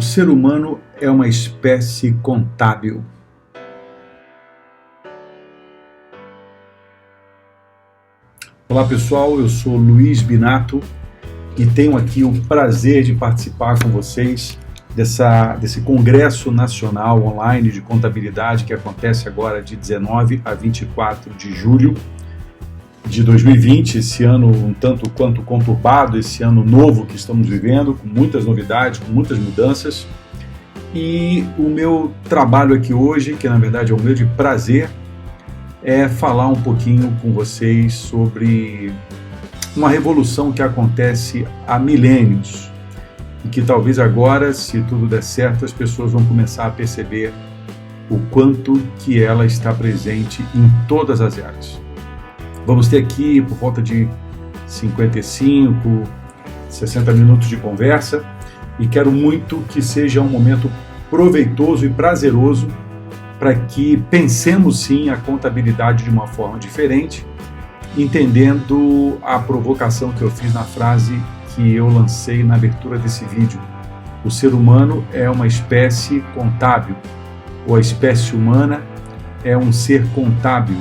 O ser humano é uma espécie contábil. Olá pessoal, eu sou Luiz Binato e tenho aqui o prazer de participar com vocês desse Congresso Nacional Online de Contabilidade que acontece agora de 19 a 24 de julho de 2020, esse ano um tanto quanto conturbado, esse ano novo que estamos vivendo, com muitas novidades, com muitas mudanças. E o meu trabalho aqui hoje, que na verdade é o meu de prazer, é falar um pouquinho com vocês sobre uma revolução que acontece há milênios e que talvez agora, se tudo der certo, as pessoas vão começar a perceber o quanto que ela está presente em todas as áreas. Vamos ter aqui por volta de 55, 60 minutos de conversa e quero muito que seja um momento proveitoso e prazeroso para que pensemos sim a contabilidade de uma forma diferente, entendendo a provocação que eu fiz na frase que eu lancei na abertura desse vídeo. O ser humano é uma espécie contábil, ou a espécie humana é um ser contábil.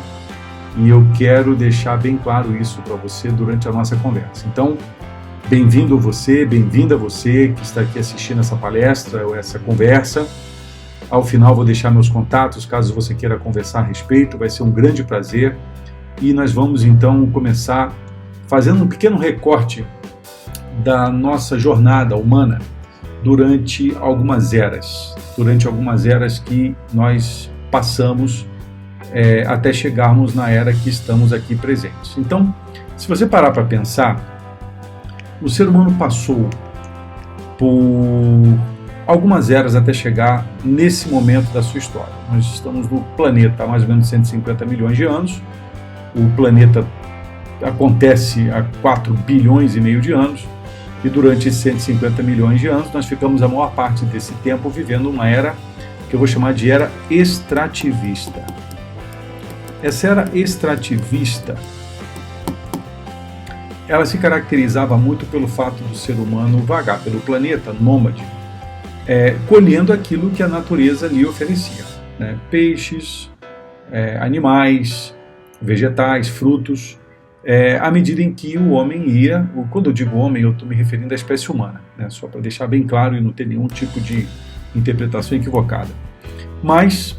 E eu quero deixar bem claro isso para você durante a nossa conversa. Então, bem-vindo você, bem-vinda você que está aqui assistindo essa palestra ou essa conversa. Ao final vou deixar meus contatos, caso você queira conversar a respeito, vai ser um grande prazer. E nós vamos então começar fazendo um pequeno recorte da nossa jornada humana durante algumas eras que nós passamos até chegarmos na era que estamos aqui presentes. Então, se você parar para pensar, o ser humano passou por algumas eras até chegar nesse momento da sua história. Nós estamos no planeta há mais ou menos 150 milhões de anos. O planeta acontece há 4 bilhões e meio de anos. E durante esses 150 milhões de anos, nós ficamos a maior parte desse tempo vivendo uma era que eu vou chamar de era extrativista. Essa era extrativista, ela se caracterizava muito pelo fato do ser humano vagar pelo planeta, nômade, colhendo aquilo que a natureza lhe oferecia, né? Peixes, animais, vegetais, frutos, à medida em que o homem ia, quando eu digo homem, eu estou me referindo à espécie humana, né? Só para deixar bem claro e não ter nenhum tipo de interpretação equivocada. Mas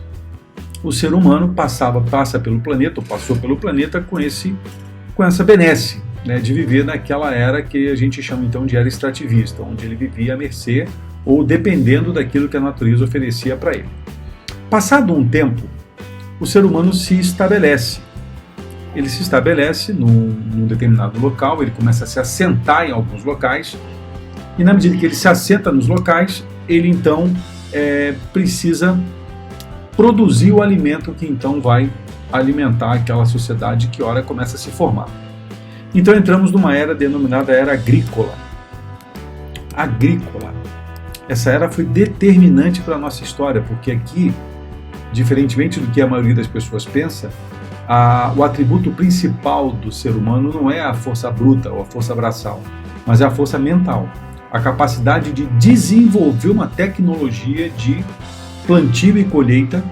o ser humano passa pelo planeta, ou passou pelo planeta com essa benesse, né, de viver naquela era que a gente chama então de era extrativista, onde ele vivia à mercê ou dependendo daquilo que a natureza oferecia para ele. Passado um tempo, o ser humano se estabelece. Ele se estabelece num determinado local, ele começa a se assentar em alguns locais, e na medida que ele se assenta nos locais, ele então precisa produzir o alimento que então vai alimentar aquela sociedade que ora começa a se formar. Então entramos numa era denominada era agrícola. Essa era foi determinante para a nossa história, porque aqui, diferentemente do que a maioria das pessoas pensa, o atributo principal do ser humano não é a força bruta ou a força braçal, mas é a força mental, a capacidade de desenvolver uma tecnologia de plantio e colheita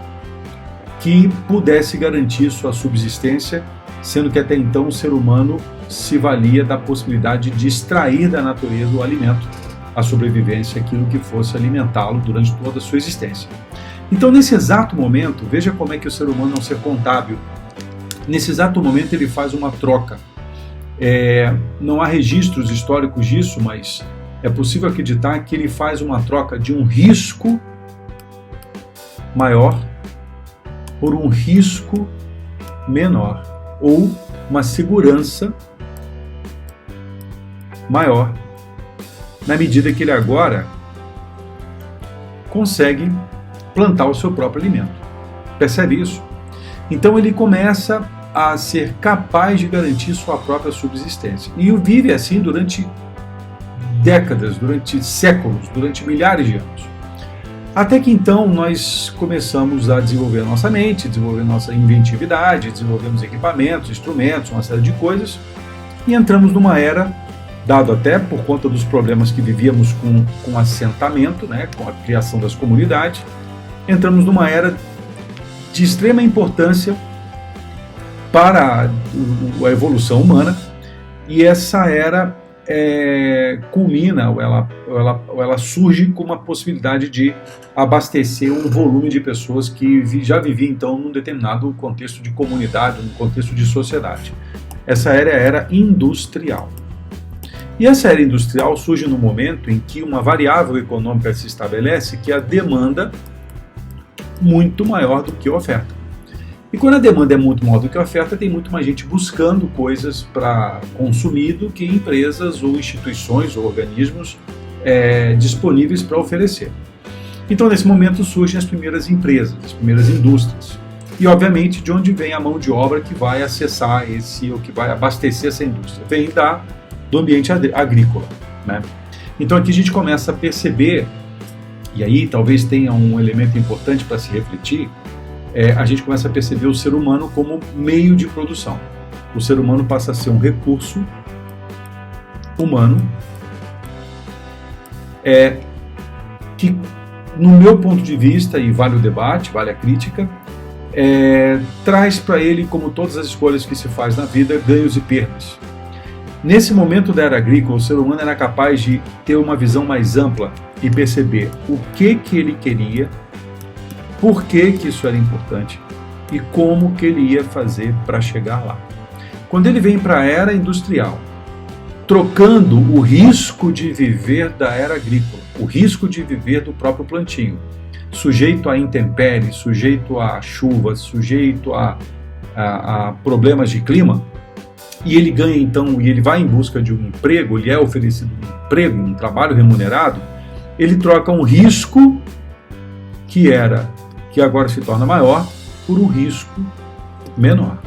que pudesse garantir sua subsistência, sendo que até então o ser humano se valia da possibilidade de extrair da natureza o alimento, a sobrevivência, aquilo que fosse alimentá-lo durante toda a sua existência. Então, nesse exato momento, veja como é que o ser humano é um ser contábil. Nesse exato momento ele faz uma troca. Não há registros históricos disso, mas é possível acreditar que ele faz uma troca de um risco maior por um risco menor, ou uma segurança maior, na medida que ele agora consegue plantar o seu próprio alimento. Percebe isso? Então ele começa a ser capaz de garantir sua própria subsistência. E vive assim durante décadas, durante séculos, durante milhares de anos. Até que então nós começamos a desenvolver a nossa mente, desenvolver a nossa inventividade, desenvolvemos equipamentos, instrumentos, uma série de coisas, e entramos numa era dado até por conta dos problemas que vivíamos com assentamento, né, com a criação das comunidades, entramos numa era de extrema importância para a evolução humana, e essa era culmina, ou ela surge com uma possibilidade de abastecer um volume de pessoas que já viviam então num determinado contexto de comunidade, num contexto de sociedade. Essa era é a era industrial. E essa era industrial surge no momento em que uma variável econômica se estabelece, que é a demanda muito maior do que a oferta. E quando a demanda é muito maior do que a oferta, tem muito mais gente buscando coisas para consumir do que empresas ou instituições ou organismos disponíveis para oferecer. Então, nesse momento, surgem as primeiras empresas, as primeiras indústrias. E, obviamente, de onde vem a mão de obra que vai acessar ou que vai abastecer essa indústria? Vem do ambiente agrícola, né? Então, aqui a gente começa a perceber, e aí talvez tenha um elemento importante para se refletir, a gente começa a perceber o ser humano como meio de produção. O ser humano passa a ser um recurso humano que, no meu ponto de vista, e vale o debate, vale a crítica, traz para ele, como todas as escolhas que se faz na vida, ganhos e perdas. Nesse momento da era agrícola, o ser humano era capaz de ter uma visão mais ampla e perceber o que ele queria, por que isso era importante e como que ele ia fazer para chegar lá. Quando ele vem para a era industrial, trocando o risco de viver da era agrícola, o risco de viver do próprio plantio, sujeito a intempéries, sujeito a chuvas, sujeito a problemas de clima, e ele ganha então, e ele vai em busca de um emprego, lhe é oferecido um emprego, um trabalho remunerado, ele troca um risco que agora se torna maior, por um risco menor,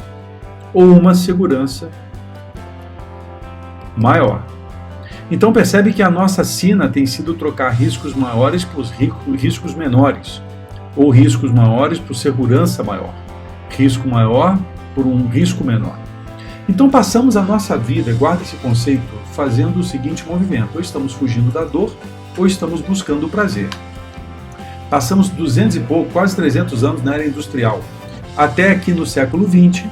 ou uma segurança maior. Então percebe que a nossa sina tem sido trocar riscos maiores por riscos menores, ou riscos maiores por segurança maior, risco maior por um risco menor. Então passamos a nossa vida, guarda esse conceito, fazendo o seguinte movimento: ou estamos fugindo da dor, ou estamos buscando o prazer. Passamos 200 e pouco, quase 300 anos na era industrial, até aqui no século XX,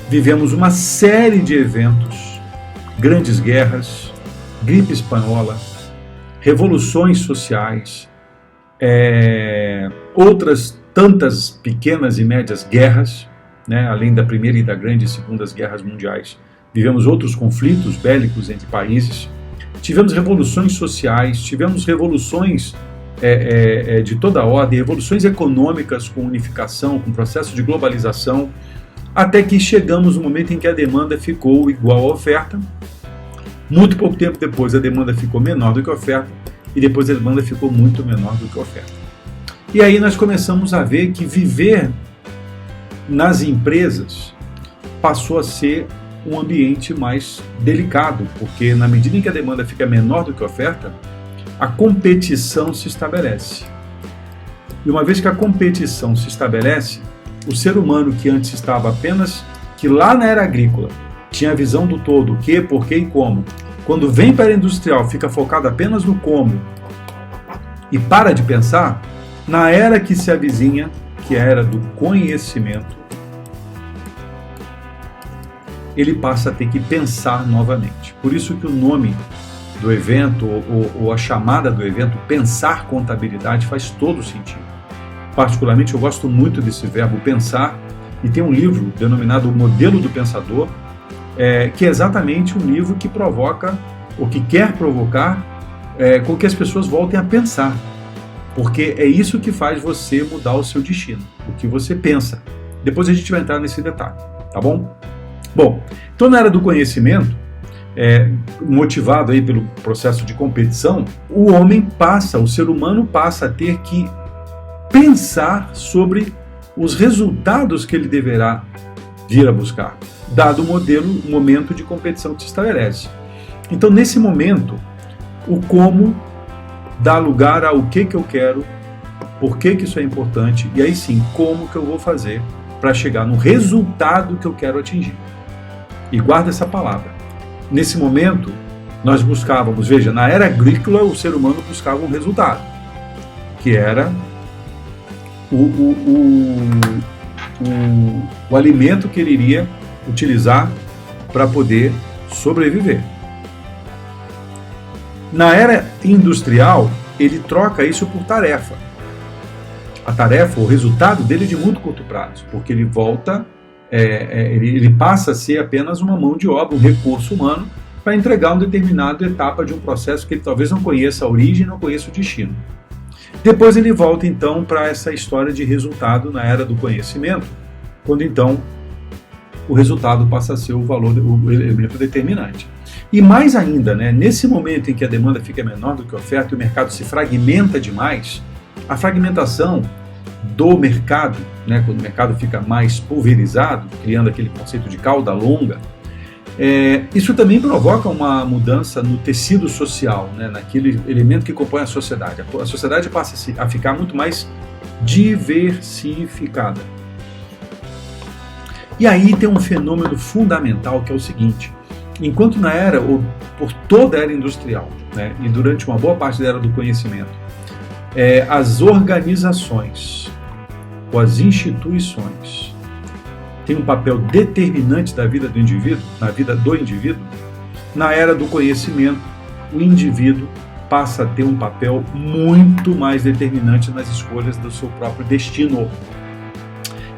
vivemos uma série de eventos, grandes guerras, gripe espanhola, revoluções sociais, outras tantas pequenas e médias guerras, né, além da Primeira e da Grande e Segundas Guerras Mundiais. Vivemos outros conflitos bélicos entre países, tivemos revoluções sociais, tivemos revoluções de toda ordem, revoluções econômicas com unificação, com processo de globalização, até que chegamos no momento em que a demanda ficou igual à oferta. Muito pouco tempo depois a demanda ficou menor do que a oferta, e depois a demanda ficou muito menor do que a oferta. E aí nós começamos a ver que viver nas empresas passou a ser um ambiente mais delicado, porque na medida em que a demanda fica menor do que a oferta, a competição se estabelece. E uma vez que a competição se estabelece, o ser humano que antes estava apenas, que lá na era agrícola, tinha a visão do todo, o que, por que e como, quando vem para a industrial fica focado apenas no como e para de pensar, na era que se avizinha, que é a era do conhecimento, ele passa a ter que pensar novamente. Por isso que o nome do evento, ou a chamada do evento, Pensar Contabilidade, faz todo sentido. Particularmente, eu gosto muito desse verbo pensar, e tem um livro denominado O Modelo do Pensador, que é exatamente um livro que provoca, ou que quer provocar, com que as pessoas voltem a pensar. Porque é isso que faz você mudar o seu destino, o que você pensa. Depois a gente vai entrar nesse detalhe, tá bom? Bom, então na era do conhecimento, motivado aí pelo processo de competição, o ser humano passa a ter que pensar sobre os resultados que ele deverá vir a buscar, dado o momento de competição que se estabelece. Então, nesse momento, o como dá lugar ao que eu quero, por que isso é importante, e aí sim, como que eu vou fazer para chegar no resultado que eu quero atingir. E guarda essa palavra. Nesse momento, nós buscávamos, veja, na era agrícola o ser humano buscava um resultado, que era o alimento que ele iria utilizar para poder sobreviver. Na era industrial, ele troca isso por tarefa. A tarefa, o resultado dele é de muito curto prazo, porque ele volta, ele passa a ser apenas uma mão de obra, um recurso humano, para entregar uma determinada etapa de um processo que ele talvez não conheça a origem, não conheça o destino. Depois ele volta então para essa história de resultado na era do conhecimento, quando então o resultado passa a ser o valor, o elemento determinante. E mais ainda, né, nesse momento em que a demanda fica menor do que a oferta e o mercado se fragmenta demais, a fragmentação do mercado, né, quando o mercado fica mais pulverizado, criando aquele conceito de cauda longa, isso também provoca uma mudança no tecido social, né, naquele elemento que compõe a sociedade. A sociedade passa a ficar muito mais diversificada. E aí tem um fenômeno fundamental que é o seguinte: enquanto na era, ou por toda a era industrial, né, e durante uma boa parte da era do conhecimento, as organizações ou as instituições têm um papel determinante da vida do indivíduo, na vida do indivíduo, na era do conhecimento, o indivíduo passa a ter um papel muito mais determinante nas escolhas do seu próprio destino.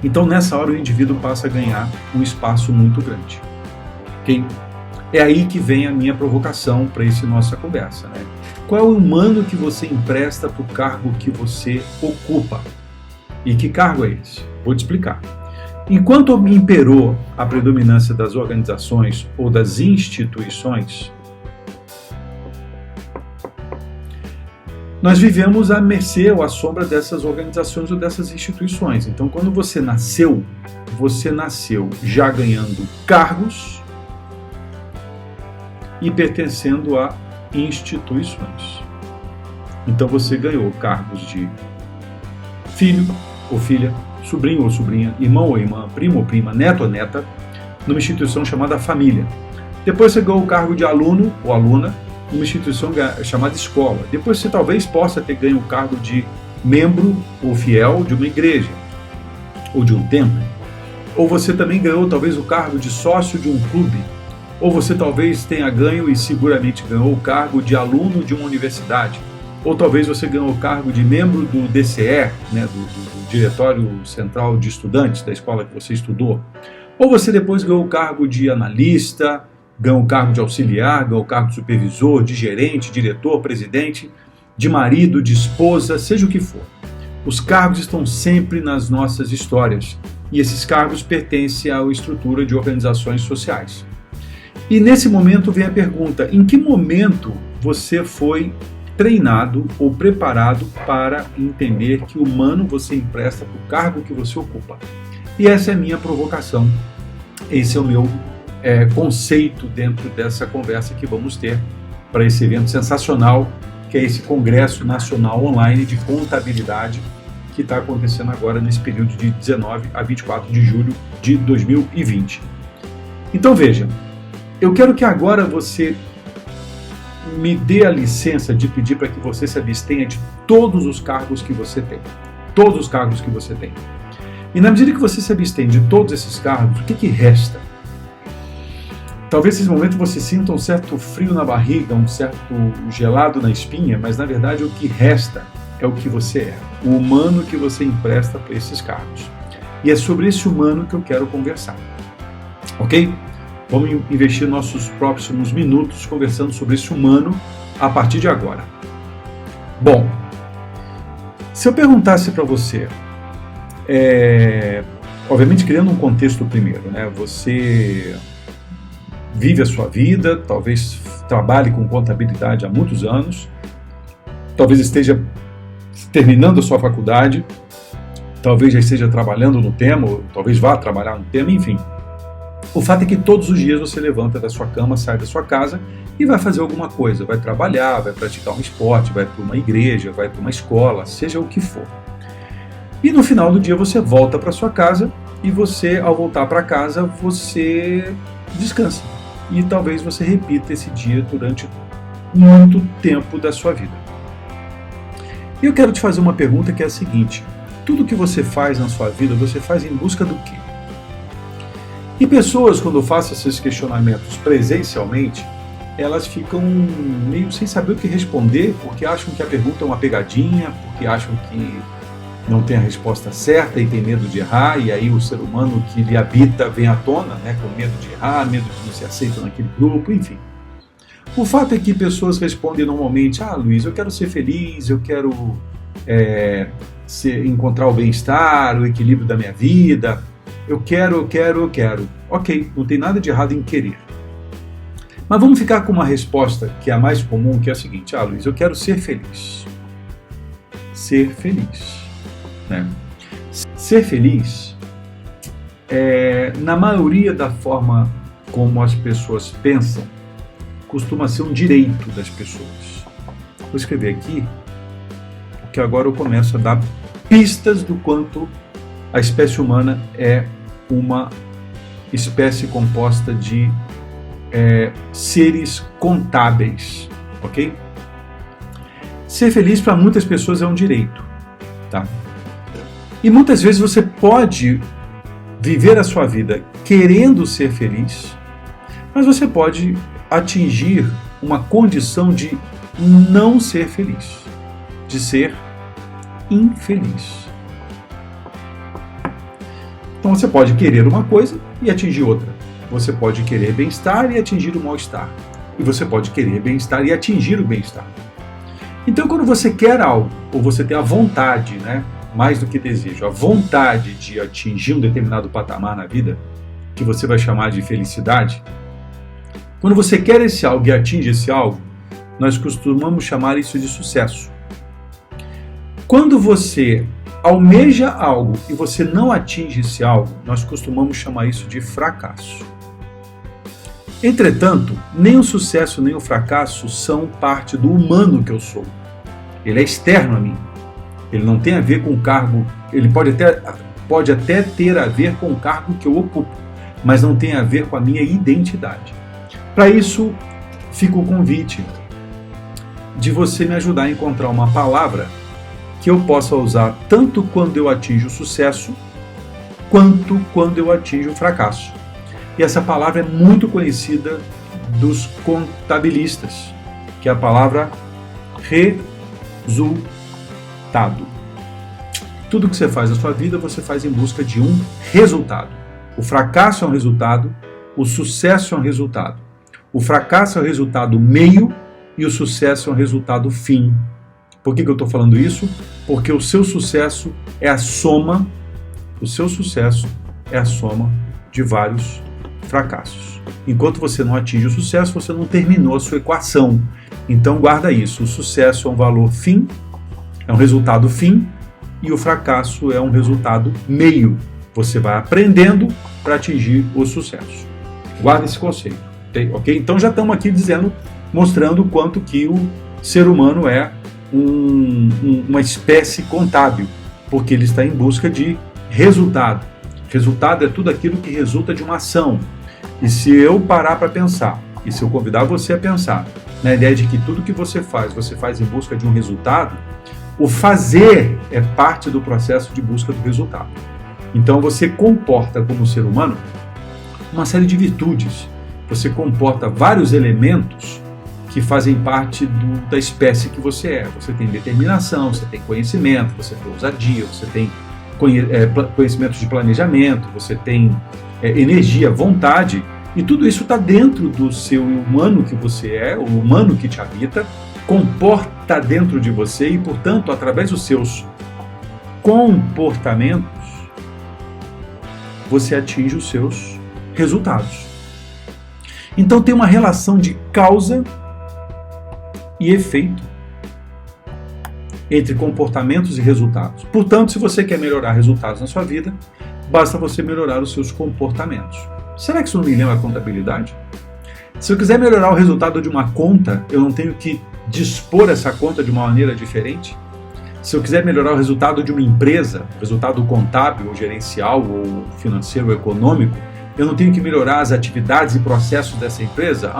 Então, nessa hora, o indivíduo passa a ganhar um espaço muito grande. Okay? É aí que vem a minha provocação para essa nossa conversa, né? Qual é o humano que você empresta para o cargo que você ocupa? E que cargo é esse? Vou te explicar. Enquanto imperou a predominância das organizações ou das instituições, nós vivemos à mercê ou à sombra dessas organizações ou dessas instituições. Então, quando você nasceu já ganhando cargos e pertencendo a instituições. Então, você ganhou cargos de filho ou filha, sobrinho ou sobrinha, irmão ou irmã, primo ou prima, neto ou neta, numa instituição chamada família. Depois você ganhou o cargo de aluno ou aluna numa instituição chamada escola. Depois você talvez possa ter ganho o cargo de membro ou fiel de uma igreja ou de um templo. Ou você também ganhou talvez o cargo de sócio de um clube. Ou você talvez tenha ganho e seguramente ganhou o cargo de aluno de uma universidade. Ou talvez você ganhou o cargo de membro do DCE, né, do Diretório Central de Estudantes da escola que você estudou. Ou você depois ganhou o cargo de analista, ganhou o cargo de auxiliar, ganhou o cargo de supervisor, de gerente, diretor, presidente, de marido, de esposa, seja o que for. Os cargos estão sempre nas nossas histórias e esses cargos pertencem à estrutura de organizações sociais. E nesse momento vem a pergunta: em que momento você foi treinado ou preparado para entender que humano você empresta para o cargo que você ocupa? E essa é a minha provocação, esse é o meu conceito dentro dessa conversa que vamos ter para esse evento sensacional, que é esse Congresso Nacional Online de Contabilidade, que está acontecendo agora nesse período de 19 a 24 de julho de 2020. Então veja, eu quero que agora você me dê a licença de pedir para que você se abstenha de todos os cargos que você tem. Todos os cargos que você tem. E na medida que você se abstém de todos esses cargos, o que resta? Talvez nesse momento você sinta um certo frio na barriga, um certo gelado na espinha, mas na verdade o que resta é o que você é, o humano que você empresta para esses cargos. E é sobre esse humano que eu quero conversar. Ok? Vamos investir nossos próximos minutos conversando sobre esse humano a partir de agora. Bom, se eu perguntasse para você, obviamente criando um contexto primeiro, né? Você vive a sua vida, talvez trabalhe com contabilidade há muitos anos, talvez esteja terminando a sua faculdade, talvez já esteja trabalhando no tema, ou talvez vá trabalhar no tema, enfim. O fato é que todos os dias você levanta da sua cama, sai da sua casa e vai fazer alguma coisa, vai trabalhar, vai praticar um esporte, vai para uma igreja, vai para uma escola, seja o que for. E no final do dia você volta para sua casa e você, ao voltar para casa, você descansa. E talvez você repita esse dia durante muito tempo da sua vida. E eu quero te fazer uma pergunta que é a seguinte: tudo que você faz na sua vida, você faz em busca do quê? E pessoas, quando fazem esses questionamentos presencialmente, elas ficam meio sem saber o que responder, porque acham que a pergunta é uma pegadinha, porque acham que não tem a resposta certa e tem medo de errar, e aí o ser humano que lhe habita vem à tona, né, com medo de errar, medo de não ser aceito naquele grupo, enfim. O fato é que pessoas respondem normalmente: Luiz, eu quero ser feliz, eu quero encontrar o bem-estar, o equilíbrio da minha vida, eu quero. Ok, não tem nada de errado em querer. Mas vamos ficar com uma resposta que é a mais comum, que é a seguinte: Luiz, eu quero ser feliz. Ser feliz. Né? Ser feliz, na maioria da forma como as pessoas pensam, costuma ser um direito das pessoas. Vou escrever aqui, porque agora eu começo a dar pistas do quanto a espécie humana é uma espécie composta de seres contábeis, ok? Ser feliz para muitas pessoas é um direito, tá? E muitas vezes você pode viver a sua vida querendo ser feliz, mas você pode atingir uma condição de não ser feliz, de ser infeliz. Então você pode querer uma coisa e atingir outra. Você pode querer bem-estar e atingir o mal-estar. E você pode querer bem-estar e atingir o bem-estar. Então quando você quer algo, ou você tem a vontade, né, mais do que desejo, a vontade de atingir um determinado patamar na vida, que você vai chamar de felicidade, quando você quer esse algo e atinge esse algo, nós costumamos chamar isso de sucesso. Quando você almeja algo e você não atinge esse algo, nós costumamos chamar isso de fracasso. Entretanto, nem o sucesso nem o fracasso são parte do humano que eu sou. Ele é externo a mim. Ele não tem a ver com o cargo, ele pode até ter a ver com o cargo que eu ocupo, mas não tem a ver com a minha identidade. Para isso, fica o convite de você me ajudar a encontrar uma palavra que eu possa usar tanto quando eu atinjo o sucesso, quanto quando eu atinjo o fracasso. E essa palavra é muito conhecida dos contabilistas, que é a palavra resultado. Tudo que você faz na sua vida, você faz em busca de um resultado. O fracasso é um resultado, o sucesso é um resultado. O fracasso é o resultado meio e o sucesso é o resultado fim. Por que eu estou falando isso? Porque o seu sucesso é a soma, de vários fracassos. Enquanto você não atinge o sucesso, você não terminou a sua equação. Então guarda isso, o sucesso é um valor fim, é um resultado fim, e o fracasso é um resultado meio. Você vai aprendendo para atingir o sucesso. Guarda esse conceito, ok? Então já estamos aqui mostrando o quanto que o ser humano é uma espécie contábil, porque ele está em busca de resultado. Resultado é tudo aquilo que resulta de uma ação. E se eu parar para pensar, e se eu convidar você a pensar na ideia de que tudo que você faz em busca de um resultado, o fazer é parte do processo de busca do resultado. Então você comporta como ser humano uma série de virtudes. Você comporta vários elementos que fazem parte da espécie que você é. Você tem determinação, você tem conhecimento, você tem ousadia, você tem conhecimentos de planejamento, você tem energia, vontade, e tudo isso está dentro do seu humano que você é, o humano que te habita, comporta dentro de você e, portanto, através dos seus comportamentos, você atinge os seus resultados. Então tem uma relação de causa e efeito entre comportamentos e resultados. Portanto, se você quer melhorar resultados na sua vida, basta você melhorar os seus comportamentos. Será que isso não me lembra a contabilidade? Se eu quiser melhorar o resultado de uma conta, eu não tenho que dispor essa conta de uma maneira diferente? Se eu quiser melhorar o resultado de uma empresa, resultado contábil, ou gerencial, ou financeiro, ou econômico, Eu não tenho que melhorar as atividades e processos dessa empresa?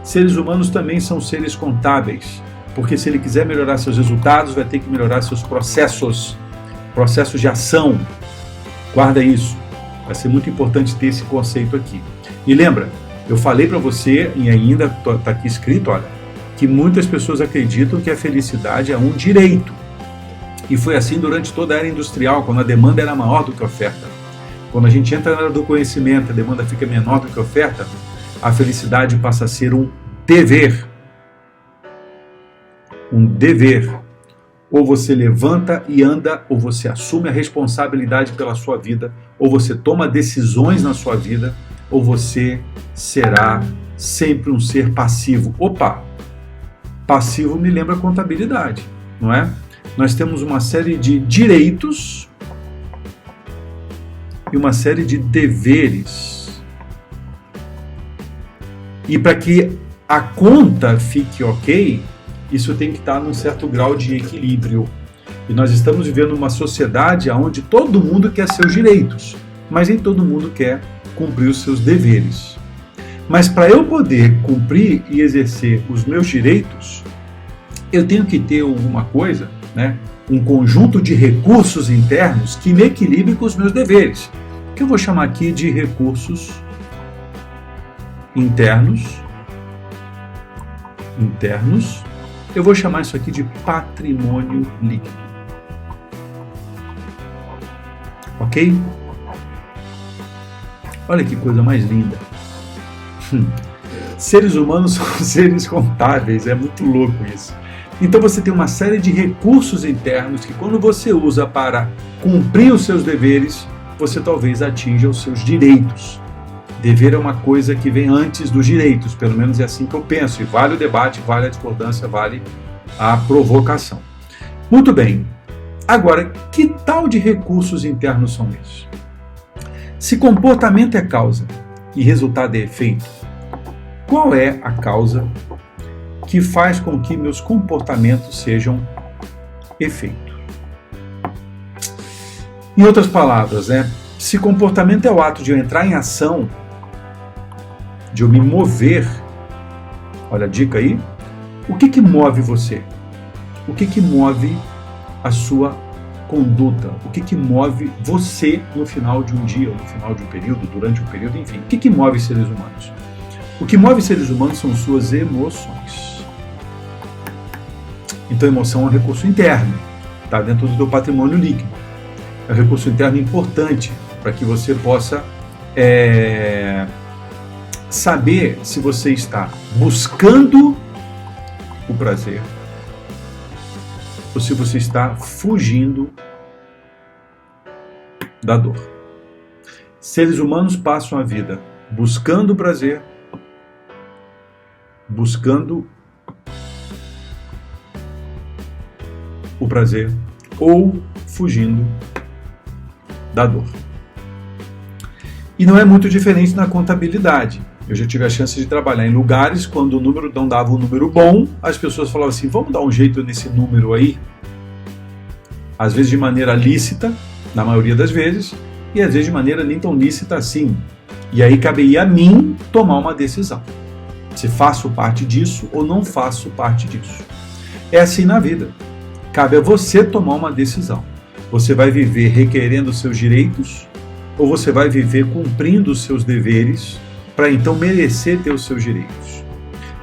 Seres humanos também são seres contábeis, porque se ele quiser melhorar seus resultados, vai ter que melhorar seus processos de ação. Guarda isso. Vai ser muito importante ter esse conceito aqui. E lembra, eu falei para você, e ainda está aqui escrito, olha, que muitas pessoas acreditam que a felicidade é um direito. E foi assim durante toda a era industrial, quando a demanda era maior do que a oferta. Quando a gente entra na era do conhecimento, a demanda fica menor do que a oferta, a felicidade passa a ser um dever. Um dever. Ou você levanta e anda, ou você assume a responsabilidade pela sua vida, ou você toma decisões na sua vida, ou você será sempre um ser passivo. Opa! Passivo me lembra contabilidade, não é? Nós temos uma série de direitos e uma série de deveres. E para que a conta fique ok, isso tem que estar num certo grau de equilíbrio. E nós estamos vivendo uma sociedade onde todo mundo quer seus direitos, mas nem todo mundo quer cumprir os seus deveres. Mas para eu poder cumprir e exercer os meus direitos, eu tenho que ter alguma coisa, né? Um conjunto de recursos internos que me equilibre com os meus deveres, que eu vou chamar aqui de recursos internos. Eu vou chamar isso aqui de patrimônio líquido. Ok? Olha que coisa mais linda. Seres humanos são seres contábeis, é muito louco isso. Então você tem uma série de recursos internos que quando você usa para cumprir os seus deveres, você talvez atinja os seus direitos. Dever é uma coisa que vem antes dos direitos, pelo menos é assim que eu penso, e vale o debate, vale a discordância, vale a provocação. Muito bem, agora, que tal de recursos internos são esses? Se comportamento é causa e resultado é efeito, qual é a causa que faz com que meus comportamentos sejam efeito? Em outras palavras, se comportamento é o ato de eu entrar em ação, de eu me mover, olha a dica aí, o que move você? O que move a sua conduta? O que move você no final de um dia, no final de um período, durante um período, enfim, o que move seres humanos? O que move seres humanos são suas emoções. Então, emoção é um recurso interno, está dentro do teu patrimônio líquido. É um recurso interno importante para que você possa saber se você está buscando o prazer ou se você está fugindo da dor. Seres humanos passam a vida buscando o prazer, buscando o prazer ou fugindo da dor. E não é muito diferente na contabilidade. Eu já tive a chance de trabalhar em lugares quando o número não dava um número bom, as pessoas falavam assim, vamos dar um jeito nesse número aí? Às vezes de maneira lícita, na maioria das vezes, e às vezes de maneira nem tão lícita assim. E aí caberia a mim tomar uma decisão. Se faço parte disso ou não faço parte disso. É assim na vida. Cabe a você tomar uma decisão. Você vai viver requerendo os seus direitos ou você vai viver cumprindo os seus deveres para então merecer ter os seus direitos?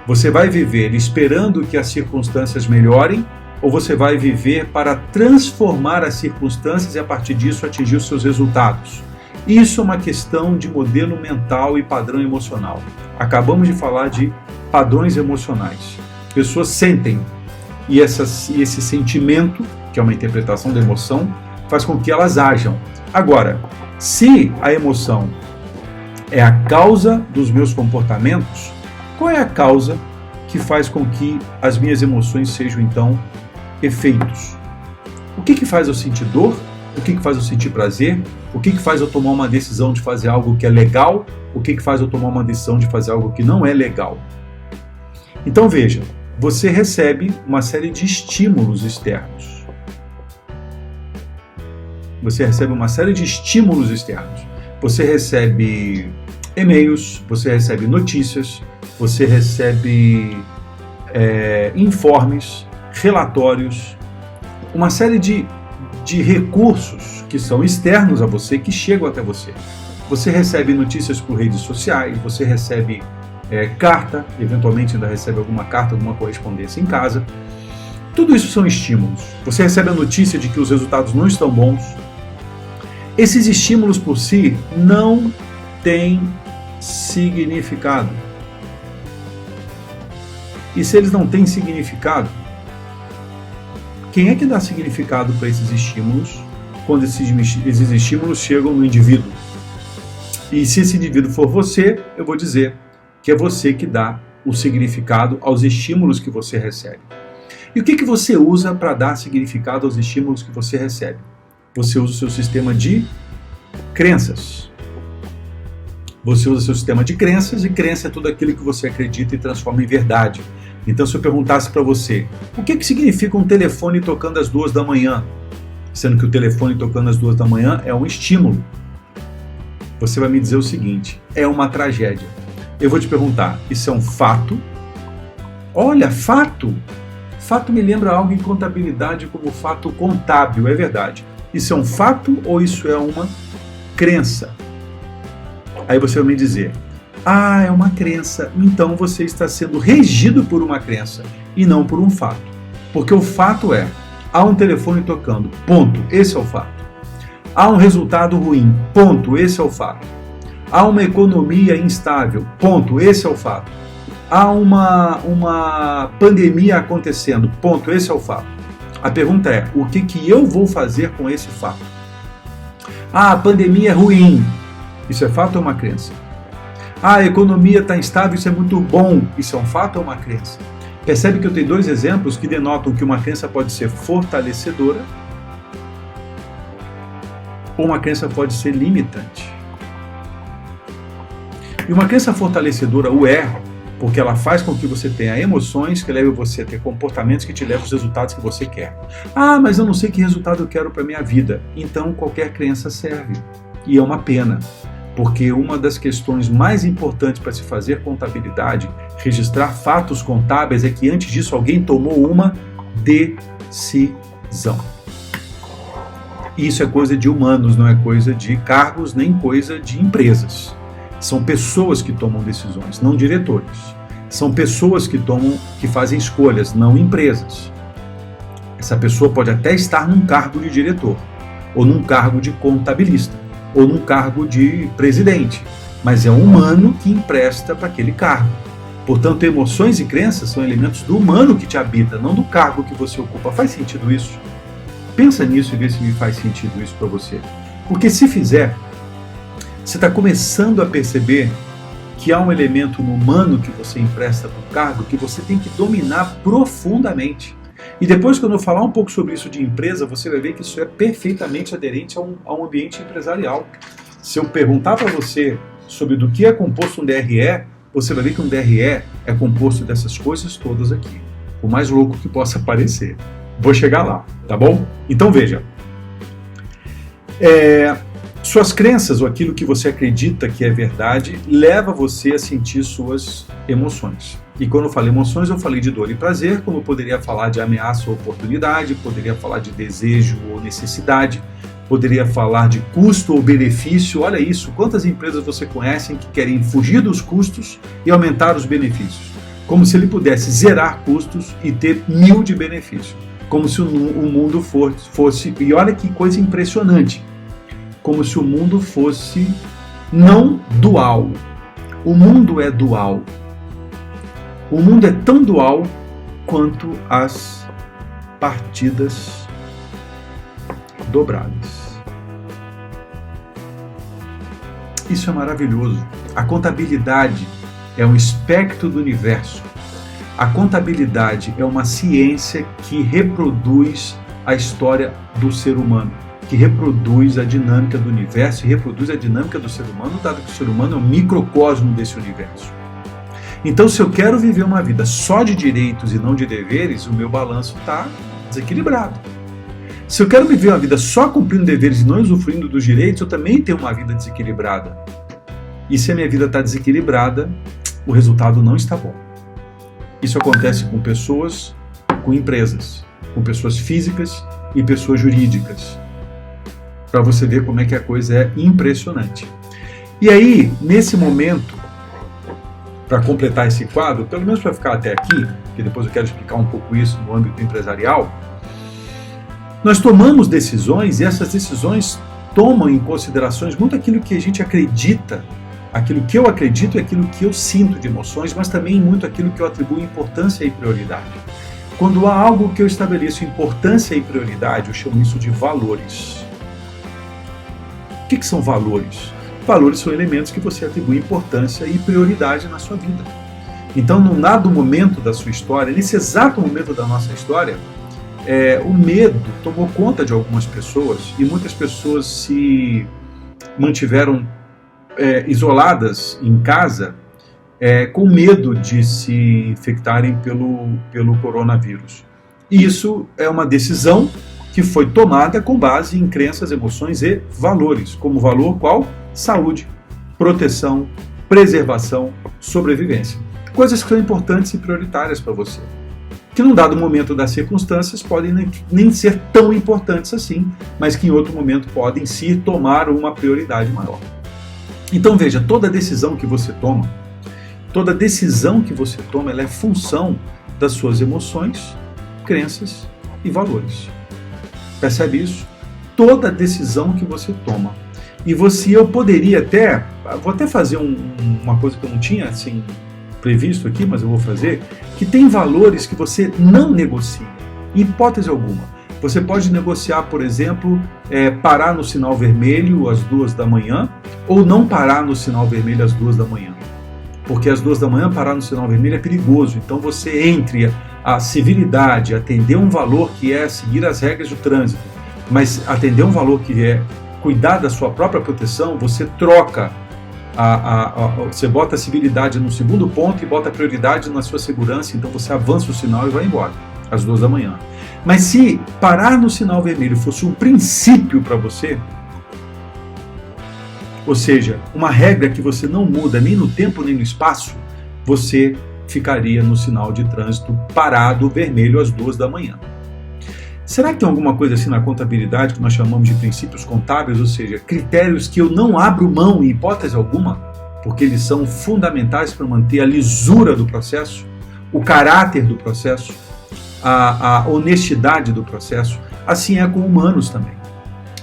Você vai viver esperando que as circunstâncias melhorem ou você vai viver para transformar as circunstâncias e a partir disso atingir os seus resultados? Isso é uma questão de modelo mental e padrão emocional. Acabamos de falar de padrões emocionais. Pessoas sentem e esse sentimento, que é uma interpretação da emoção, faz com que elas ajam. Agora, se a emoção é a causa dos meus comportamentos, qual é a causa que faz com que as minhas emoções sejam, então, efeitos? O que faz eu sentir dor? O que faz eu sentir prazer? O que faz eu tomar uma decisão de fazer algo que é legal? O que faz eu tomar uma decisão de fazer algo que não é legal? Então, veja, você recebe uma série de estímulos externos. Você recebe uma série de estímulos externos. você recebe e-mails, você recebe notícias, você recebe informes, relatórios, uma série de recursos que são externos a você, que chegam até você. Você recebe notícias por redes sociais, você recebe carta, eventualmente ainda recebe alguma carta, alguma correspondência em casa. Tudo isso são estímulos. Você recebe a notícia de que os resultados não estão bons. Esses estímulos por si não têm significado. E se eles não têm significado, quem é que dá significado para esses estímulos quando esses estímulos chegam no indivíduo? E se esse indivíduo for você, eu vou dizer que é você que dá o significado aos estímulos que você recebe. E o que você usa para dar significado aos estímulos que você recebe? Você usa o seu sistema de crenças. Você usa o seu sistema de crenças, e crença é tudo aquilo que você acredita e transforma em verdade. Então, se eu perguntasse para você, o que significa um telefone tocando às 2 da manhã? Sendo que o telefone tocando às 2 da manhã é um estímulo. Você vai me dizer o seguinte, é uma tragédia. Eu vou te perguntar, isso é um fato? Olha, fato! Fato me lembra algo em contabilidade como fato contábil, é verdade. Isso é um fato ou isso é uma crença? Aí você vai me dizer, é uma crença, então você está sendo regido por uma crença e não por um fato. Porque o fato há um telefone tocando, ponto, esse é o fato. Há um resultado ruim, ponto, esse é o fato. Há uma economia instável, ponto, esse é o fato. Há uma pandemia acontecendo, ponto, esse é o fato. A pergunta é, o que eu vou fazer com esse fato? A pandemia é ruim, isso é fato ou uma crença? A economia está instável, isso é muito bom, isso é um fato ou uma crença? Percebe que eu tenho 2 exemplos que denotam que uma crença pode ser fortalecedora ou uma crença pode ser limitante. E uma crença fortalecedora porque ela faz com que você tenha emoções que levam você a ter comportamentos que te levam aos resultados que você quer. Mas eu não sei que resultado eu quero para a minha vida. Então qualquer crença serve. E é uma pena, porque uma das questões mais importantes para se fazer contabilidade, registrar fatos contábeis, é que antes disso alguém tomou uma decisão. E isso é coisa de humanos, não é coisa de cargos, nem coisa de empresas. São pessoas que tomam decisões, não diretores. São pessoas que fazem escolhas, não empresas. Essa pessoa pode até estar num cargo de diretor, ou num cargo de contabilista, ou num cargo de presidente, mas é um humano que empresta para aquele cargo. Portanto, emoções e crenças são elementos do humano que te habita, não do cargo que você ocupa. Faz sentido isso? Pensa nisso e vê se me faz sentido isso para você. Porque se fizer, você está começando a perceber que há um elemento no humano que você empresta para o cargo que você tem que dominar profundamente. E depois, quando eu falar um pouco sobre isso de empresa, você vai ver que isso é perfeitamente aderente a um ambiente empresarial. Se eu perguntar para você sobre do que é composto um DRE, você vai ver que um DRE é composto dessas coisas todas aqui. O mais louco que possa parecer. Vou chegar lá, tá bom? Então veja. Suas crenças, ou aquilo que você acredita que é verdade, leva você a sentir suas emoções. E quando eu falei emoções, eu falei de dor e prazer, como eu poderia falar de ameaça ou oportunidade, poderia falar de desejo ou necessidade, poderia falar de custo ou benefício. Olha isso, quantas empresas você conhece que querem fugir dos custos e aumentar os benefícios? Como se ele pudesse zerar custos e ter 1000 de benefício. Como se o mundo fosse... E olha que coisa impressionante. Como se o mundo fosse não dual. O mundo é dual. O mundo é tão dual quanto as partidas dobradas. Isso é maravilhoso. A contabilidade é um espectro do universo. A contabilidade é uma ciência que reproduz a história do ser humano, que reproduz a dinâmica do universo e reproduz a dinâmica do ser humano, dado que o ser humano é um microcosmo desse universo. Então, se eu quero viver uma vida só de direitos e não de deveres, o meu balanço está desequilibrado. Se eu quero viver uma vida só cumprindo deveres e não usufruindo dos direitos, eu também tenho uma vida desequilibrada. E se a minha vida está desequilibrada, o resultado não está bom. Isso acontece com pessoas, com empresas, com pessoas físicas e pessoas jurídicas. Para você ver como é que a coisa é impressionante. E aí, nesse momento, para completar esse quadro, pelo menos para ficar até aqui, que depois eu quero explicar um pouco isso no âmbito empresarial, nós tomamos decisões e essas decisões tomam em considerações muito aquilo que a gente acredita, aquilo que eu acredito e aquilo que eu sinto de emoções, mas também muito aquilo que eu atribuo importância e prioridade. Quando há algo que eu estabeleço importância e prioridade, eu chamo isso de valores. O que são valores? Valores são elementos que você atribui importância e prioridade na sua vida. Então, num dado momento da sua história, nesse exato momento da nossa história, o medo tomou conta de algumas pessoas e muitas pessoas se mantiveram isoladas em casa com medo de se infectarem pelo coronavírus. E isso é uma decisão que foi tomada com base em crenças, emoções e valores. Como valor qual? Saúde, proteção, preservação, sobrevivência. Coisas que são importantes e prioritárias para você. Que num dado momento das circunstâncias podem nem ser tão importantes assim, mas que em outro momento podem se tomar uma prioridade maior. Então veja, toda decisão que você toma, ela é função das suas emoções, crenças e valores. Percebe isso? Toda decisão que você toma. E eu poderia até, vou até fazer uma coisa que eu não tinha assim previsto aqui, mas eu vou fazer, que tem valores que você não negocia, em hipótese alguma. Você pode negociar, por exemplo, parar no sinal vermelho às 2 da manhã, ou não parar no sinal vermelho às 2 da manhã. Porque às 2 da manhã parar no sinal vermelho é perigoso. Então você, entre a civilidade, atender um valor que é seguir as regras do trânsito, mas atender um valor que é cuidar da sua própria proteção, você troca, você bota a civilidade no segundo ponto e bota a prioridade na sua segurança, então você avança o sinal e vai embora, às 2 da manhã. Mas se parar no sinal vermelho fosse um princípio para você, ou seja, uma regra que você não muda nem no tempo nem no espaço, você ficaria no sinal de trânsito parado vermelho às 2 da manhã. Será que tem alguma coisa assim na contabilidade que nós chamamos de princípios contábeis, ou seja, critérios que eu não abro mão em hipótese alguma, porque eles são fundamentais para manter a lisura do processo, o caráter do processo, a honestidade do processo? Assim é com humanos também.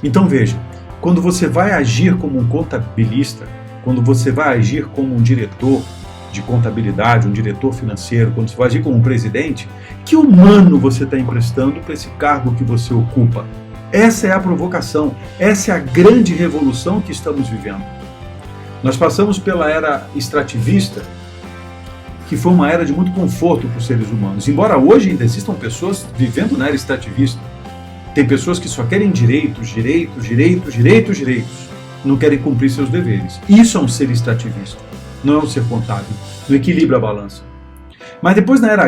Então veja, quando você vai agir como um contabilista, quando você vai agir como um diretor de contabilidade, um diretor financeiro, quando você vai agir como um presidente, que humano você está emprestando para esse cargo que você ocupa? Essa é a provocação, essa é a grande revolução que estamos vivendo. Nós passamos pela era extrativista, que foi uma era de muito conforto para os seres humanos. Embora hoje ainda existam pessoas vivendo na era extrativista, tem pessoas que só querem direitos, não querem cumprir seus deveres. Isso é um ser extrativista, não é um ser contábil, não equilibra a balança. Mas depois, na era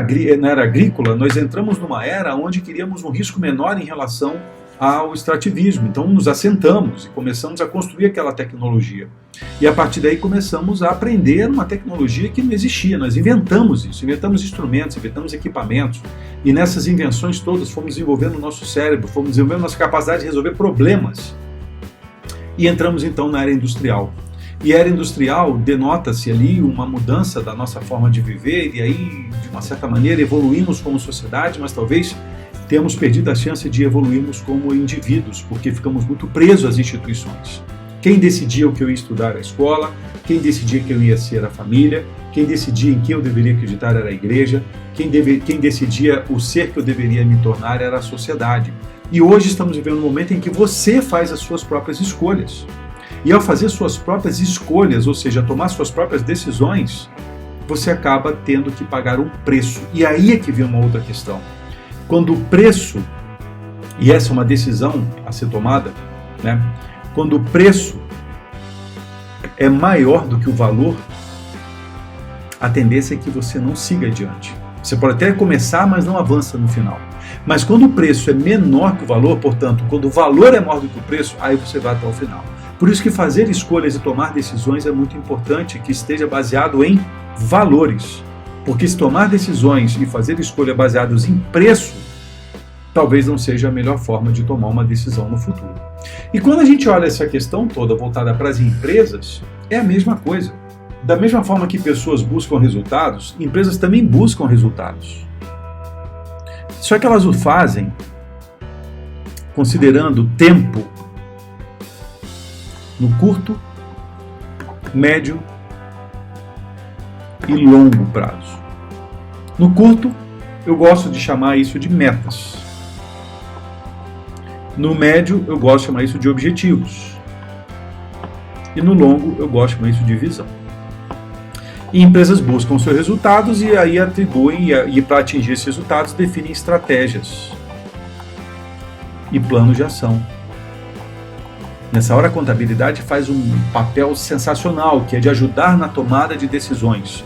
agrícola, nós entramos numa era onde queríamos um risco menor em relação ao extrativismo. Então nos assentamos e começamos a construir aquela tecnologia. E a partir daí começamos a aprender uma tecnologia que não existia. Nós inventamos isso, inventamos instrumentos, inventamos equipamentos. E nessas invenções todas fomos desenvolvendo o nosso cérebro, fomos desenvolvendo nossa capacidade de resolver problemas. E entramos então na era industrial. E a era industrial denota-se ali uma mudança da nossa forma de viver, e aí, de uma certa maneira, evoluímos como sociedade, mas talvez temos perdido a chance de evoluirmos como indivíduos, porque ficamos muito presos às instituições. Quem decidia o que eu ia estudar era a escola, quem decidia que eu ia ser a família, quem decidia em quem eu deveria acreditar era a igreja, quem decidia o ser que eu deveria me tornar era a sociedade. E hoje estamos vivendo um momento em que você faz as suas próprias escolhas. E ao fazer suas próprias escolhas, ou seja, tomar suas próprias decisões, você acaba tendo que pagar um preço. E aí é que vem uma outra questão. Quando o preço, e essa é uma decisão a ser tomada, né? Quando o preço é maior do que o valor, a tendência é que você não siga adiante. Você pode até começar, mas não avança no final. Mas quando o preço é menor que o valor, portanto, quando o valor é maior do que o preço, aí você vai até o final. Por isso que fazer escolhas e tomar decisões é muito importante que esteja baseado em valores. Porque se tomar decisões e fazer escolhas baseadas em preço, talvez não seja a melhor forma de tomar uma decisão no futuro. E quando a gente olha essa questão toda voltada para as empresas, é a mesma coisa. Da mesma forma que pessoas buscam resultados, empresas também buscam resultados. Só que elas o fazem considerando tempo no curto, médio e longo prazo. No curto, eu gosto de chamar isso de metas. No médio, eu gosto de chamar isso de objetivos. E no longo, eu gosto de chamar isso de visão. E empresas buscam seus resultados e aí atribuem, e para atingir esses resultados, definem estratégias e planos de ação. Nessa hora, a contabilidade faz um papel sensacional, que é de ajudar na tomada de decisões.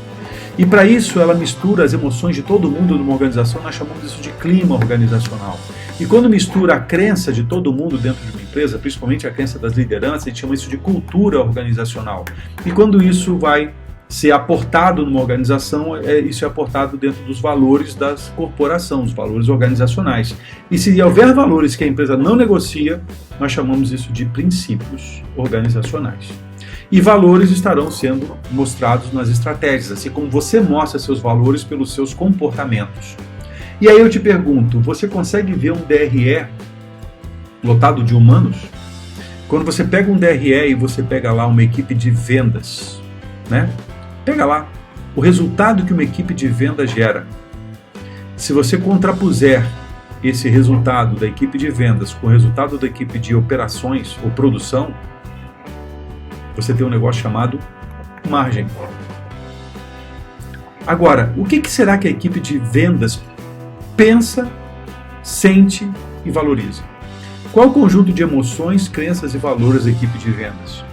E para isso, ela mistura as emoções de todo mundo numa organização, nós chamamos isso de clima organizacional. E quando mistura a crença de todo mundo dentro de uma empresa, principalmente a crença das lideranças, a gente chama isso de cultura organizacional. E quando isso vai ser aportado numa organização, isso é aportado dentro dos valores da corporação, os valores organizacionais. E se houver valores que a empresa não negocia, nós chamamos isso de princípios organizacionais. E valores estarão sendo mostrados nas estratégias, assim como você mostra seus valores pelos seus comportamentos. E aí eu te pergunto, você consegue ver um DRE lotado de humanos? Quando você pega um DRE e você pega lá uma equipe de vendas, né? Pega lá o resultado que uma equipe de venda gera. Se você contrapuser esse resultado da equipe de vendas com o resultado da equipe de operações ou produção, você tem um negócio chamado margem. Agora, o que será que a equipe de vendas pensa, sente e valoriza? Qual o conjunto de emoções, crenças e valores da equipe de vendas?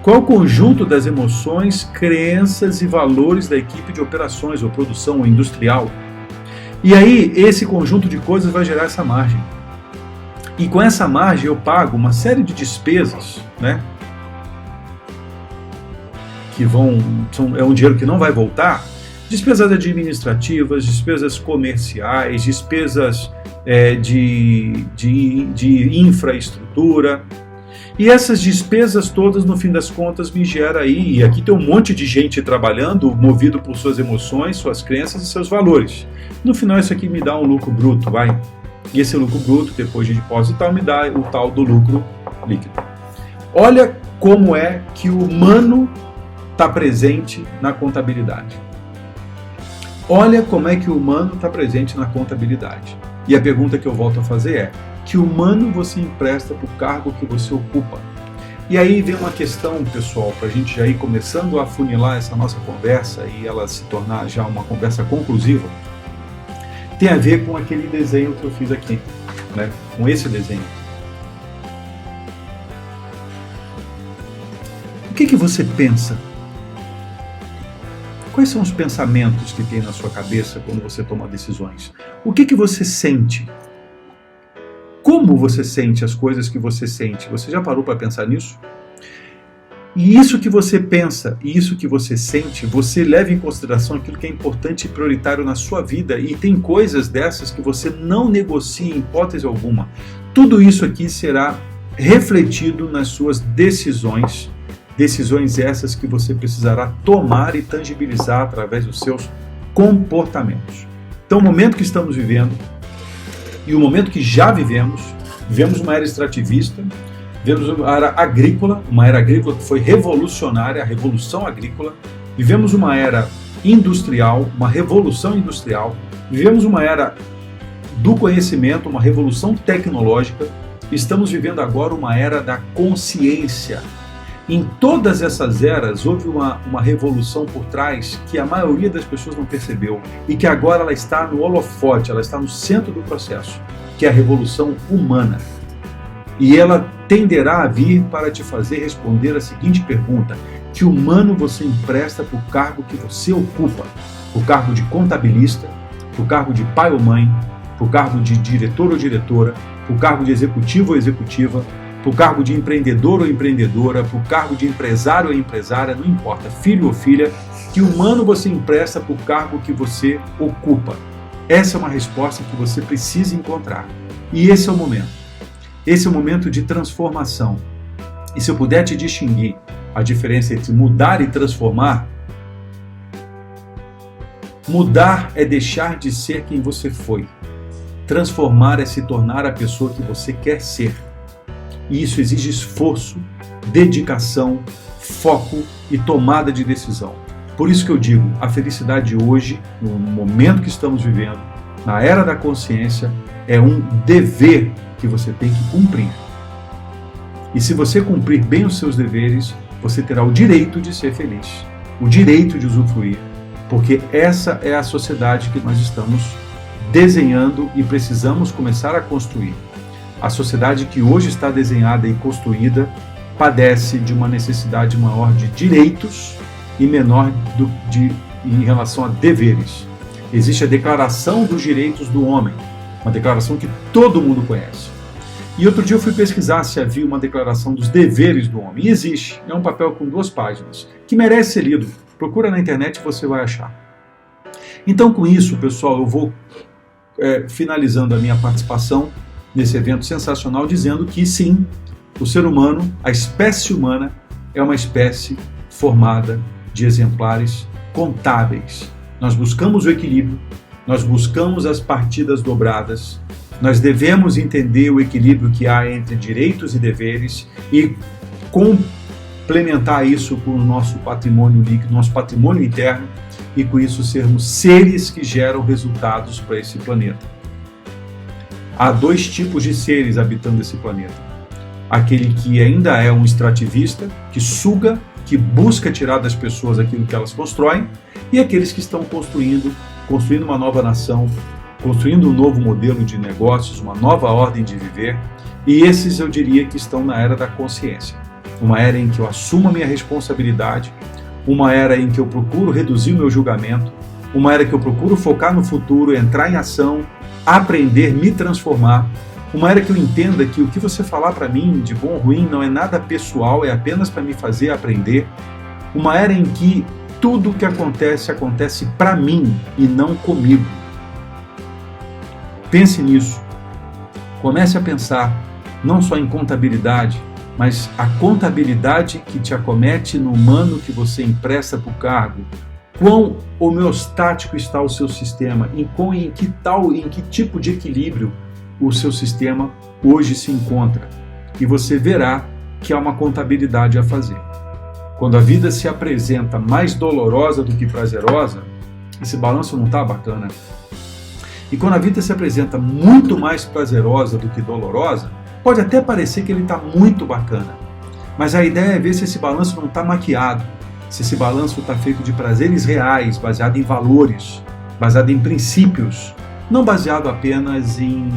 Qual o conjunto das emoções, crenças e valores da equipe de operações ou produção ou industrial? E aí, esse conjunto de coisas vai gerar essa margem. E com essa margem eu pago uma série de despesas, né? Que é um dinheiro que não vai voltar, despesas administrativas, despesas comerciais, despesas de infraestrutura. E essas despesas todas, no fim das contas, me gera aí, e aqui tem um monte de gente trabalhando, movido por suas emoções, suas crenças e seus valores. No final, isso aqui me dá um lucro bruto, vai. E esse lucro bruto, depois de depósito e tal, me dá o tal do lucro líquido. Olha como é que o humano está presente na contabilidade. Olha como é que o humano está presente na contabilidade. E a pergunta que eu volto a fazer é: que humano você empresta para o cargo que você ocupa? E aí vem uma questão, pessoal, para a gente já ir começando a afunilar essa nossa conversa e ela se tornar já uma conversa conclusiva. Tem a ver com aquele desenho que eu fiz aqui, né? Com esse desenho. O que você pensa? Quais são os pensamentos que tem na sua cabeça quando você toma decisões? O que você sente? Como você sente as coisas que você sente? Você já parou para pensar nisso? E isso que você pensa e isso que você sente, você leva em consideração aquilo que é importante e prioritário na sua vida, e tem coisas dessas que você não negocia em hipótese alguma. Tudo isso aqui será refletido nas suas decisões, decisões essas que você precisará tomar e tangibilizar através dos seus comportamentos. Então, o momento que estamos vivendo e o momento que já vivemos uma era extrativista, vivemos uma era agrícola que foi revolucionária, a revolução agrícola, vivemos uma era industrial, uma revolução industrial, vivemos uma era do conhecimento, uma revolução tecnológica, estamos vivendo agora uma era da consciência. Em todas essas eras houve uma revolução por trás que a maioria das pessoas não percebeu e que agora ela está no holofote, ela está no centro do processo, que é a revolução humana. E ela tenderá a vir para te fazer responder a seguinte pergunta: que humano você empresta para o cargo que você ocupa? O cargo de contabilista, o cargo de pai ou mãe, para o cargo de diretor ou diretora, para o cargo de executivo ou executiva, para o cargo de empreendedor ou empreendedora, para o cargo de empresário ou empresária, não importa, filho ou filha, que humano você empresta para o cargo que você ocupa? Essa é uma resposta que você precisa encontrar. E esse é o momento. Esse é o momento de transformação. E se eu puder te distinguir a diferença entre mudar e transformar, mudar é deixar de ser quem você foi. Transformar é se tornar a pessoa que você quer ser. E isso exige esforço, dedicação, foco e tomada de decisão. Por isso que eu digo, a felicidade hoje, no momento que estamos vivendo, na era da consciência, é um dever que você tem que cumprir. E se você cumprir bem os seus deveres, você terá o direito de ser feliz, o direito de usufruir, porque essa é a sociedade que nós estamos desenhando e precisamos começar a construir. A sociedade que hoje está desenhada e construída padece de uma necessidade maior de direitos e menor em relação a deveres. Existe a Declaração dos Direitos do Homem, uma declaração que todo mundo conhece. E outro dia eu fui pesquisar se havia uma declaração dos deveres do homem. E existe, é um papel com 2 páginas, que merece ser lido. Procura na internet e você vai achar. Então, com isso, pessoal, eu vou finalizando a minha participação nesse evento sensacional, dizendo que sim, o ser humano, a espécie humana, é uma espécie formada de exemplares contáveis. Nós buscamos o equilíbrio, nós buscamos as partidas dobradas, nós devemos entender o equilíbrio que há entre direitos e deveres e complementar isso com o nosso patrimônio líquido, nosso patrimônio interno, e com isso sermos seres que geram resultados para esse planeta. Há 2 tipos de seres habitando esse planeta. Aquele que ainda é um extrativista, que suga, que busca tirar das pessoas aquilo que elas constroem, e aqueles que estão construindo uma nova nação, construindo um novo modelo de negócios, uma nova ordem de viver, e esses eu diria que estão na era da consciência. Uma era em que eu assumo a minha responsabilidade, uma era em que eu procuro reduzir o meu julgamento, uma era que eu procuro focar no futuro, entrar em ação, aprender, me transformar, uma era que eu entenda que o que você falar para mim de bom ou ruim não é nada pessoal, é apenas para me fazer aprender, uma era em que tudo o que acontece para mim e não comigo. Pense nisso. Comece a pensar não só em contabilidade, mas a contabilidade que te acomete no humano que você empresta para o cargo. Quão homeostático está o seu sistema? Em que tipo de equilíbrio o seu sistema hoje se encontra? E você verá que há uma contabilidade a fazer. Quando a vida se apresenta mais dolorosa do que prazerosa, esse balanço não está bacana. E quando a vida se apresenta muito mais prazerosa do que dolorosa, pode até parecer que ele está muito bacana. Mas a ideia é ver se esse balanço não está maquiado, se esse balanço está feito de prazeres reais, baseado em valores, baseado em princípios, não baseado apenas em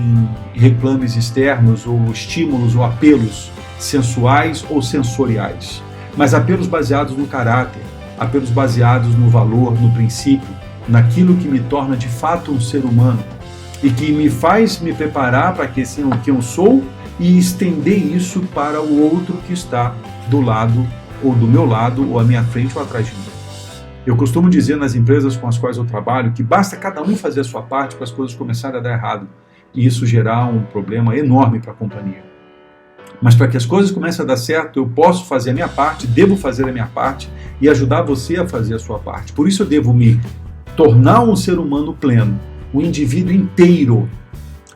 reclames externos ou estímulos ou apelos sensuais ou sensoriais, mas apelos baseados no caráter, apelos baseados no valor, no princípio, naquilo que me torna de fato um ser humano e que me faz me preparar para que seja o que eu sou e estender isso para o outro que está do lado ou do meu lado ou à minha frente ou atrás de mim. Eu costumo dizer nas empresas com as quais eu trabalho que basta cada um fazer a sua parte para as coisas começarem a dar errado e isso gerar um problema enorme para a companhia. Mas para que as coisas comecem a dar certo, eu posso fazer a minha parte, devo fazer a minha parte e ajudar você a fazer a sua parte. Por isso eu devo me tornar um ser humano pleno, um indivíduo inteiro.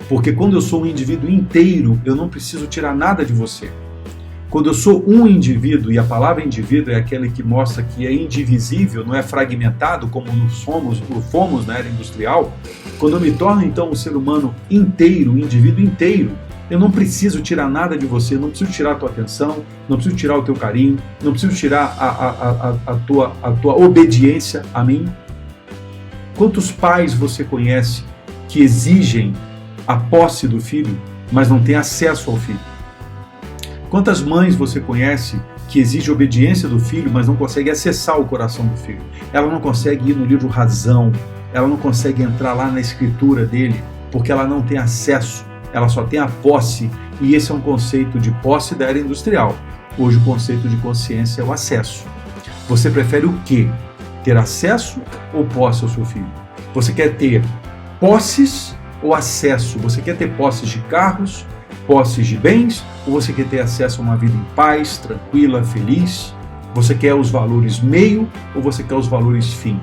Porque quando eu sou um indivíduo inteiro, eu não preciso tirar nada de você. Quando eu sou um indivíduo, e a palavra indivíduo é aquela que mostra que é indivisível, não é fragmentado como fomos na era industrial, quando eu me torno então um ser humano inteiro, um indivíduo inteiro, eu não preciso tirar nada de você, não preciso tirar a tua atenção, não preciso tirar o teu carinho, não preciso tirar a tua obediência a mim. Quantos pais você conhece que exigem a posse do filho, mas não têm acesso ao filho? Quantas mães você conhece que exigem obediência do filho, mas não consegue acessar o coração do filho? Ela não consegue ir no livro Razão, ela não consegue entrar lá na escritura dele porque ela não tem acesso, ela só tem a posse, e esse é um conceito de posse da era industrial. Hoje o conceito de consciência é o acesso. Você prefere o quê? Ter acesso ou posse ao seu filho? Você quer ter posses ou acesso? Você quer ter posses de carros, posses de bens, ou você quer ter acesso a uma vida em paz, tranquila, feliz? Você quer os valores meio ou você quer os valores fim?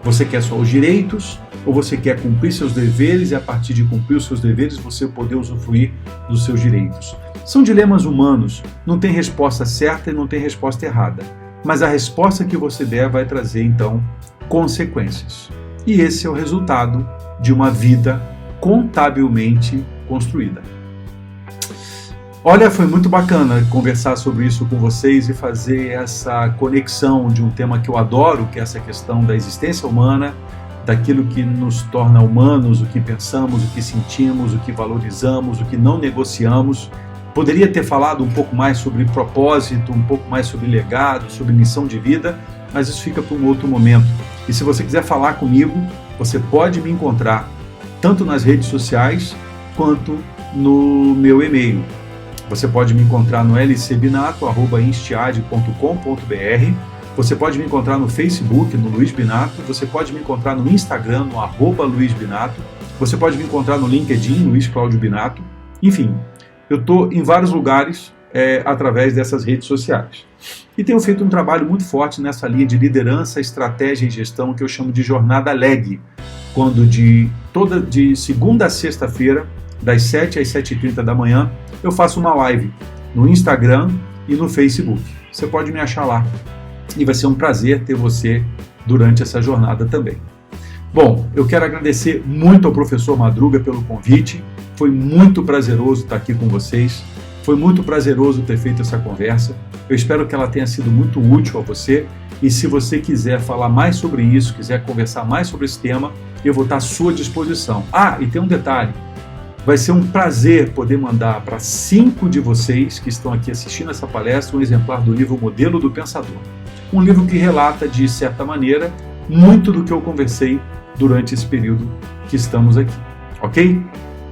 Você quer só os direitos ou você quer cumprir seus deveres e a partir de cumprir os seus deveres você poder usufruir dos seus direitos? São dilemas humanos, não tem resposta certa e não tem resposta errada, mas a resposta que você der vai trazer então consequências. E esse é o resultado de uma vida contabilmente construída. Olha, foi muito bacana conversar sobre isso com vocês e fazer essa conexão de um tema que eu adoro, que é essa questão da existência humana, daquilo que nos torna humanos, o que pensamos, o que sentimos, o que valorizamos, o que não negociamos. Poderia ter falado um pouco mais sobre propósito, um pouco mais sobre legado, sobre missão de vida, mas isso fica para um outro momento. E se você quiser falar comigo, você pode me encontrar tanto nas redes sociais quanto no meu e-mail. Você pode me encontrar no lcbinato@instiad.com.br. Você pode me encontrar no Facebook, no Luiz Binato. Você pode me encontrar no Instagram, no @LuizBinato. Você pode me encontrar no LinkedIn, Luiz Cláudio Binato. Enfim, eu estou em vários lugares através dessas redes sociais. E tenho feito um trabalho muito forte nessa linha de liderança, estratégia e gestão que eu chamo de jornada LEG, quando de segunda a sexta-feira, das 7 às 7h30 da manhã, eu faço uma live no Instagram e no Facebook. Você pode me achar lá. E vai ser um prazer ter você durante essa jornada também. Bom, eu quero agradecer muito ao professor Madruga pelo convite. Foi muito prazeroso estar aqui com vocês. Foi muito prazeroso ter feito essa conversa. Eu espero que ela tenha sido muito útil a você. E se você quiser falar mais sobre isso, quiser conversar mais sobre esse tema, eu vou estar à sua disposição. Ah, e tem um detalhe. Vai ser um prazer poder mandar para 5 de vocês que estão aqui assistindo essa palestra um exemplar do livro Modelo do Pensador. Um livro que relata, de certa maneira, muito do que eu conversei durante esse período que estamos aqui. Ok?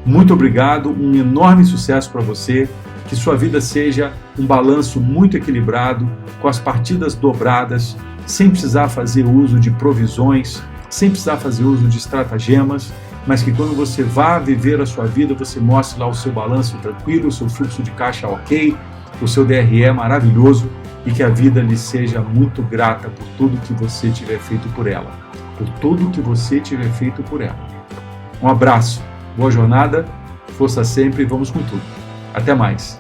Muito obrigado, um enorme sucesso para você, que sua vida seja um balanço muito equilibrado, com as partidas dobradas, sem precisar fazer uso de provisões, sem precisar fazer uso de estratagemas, mas que quando você vá viver a sua vida, você mostre lá o seu balanço tranquilo, o seu fluxo de caixa ok, o seu DRE maravilhoso e que a vida lhe seja muito grata por tudo que você tiver feito por ela. Por tudo que você tiver feito por ela. Um abraço, boa jornada, força sempre e vamos com tudo. Até mais.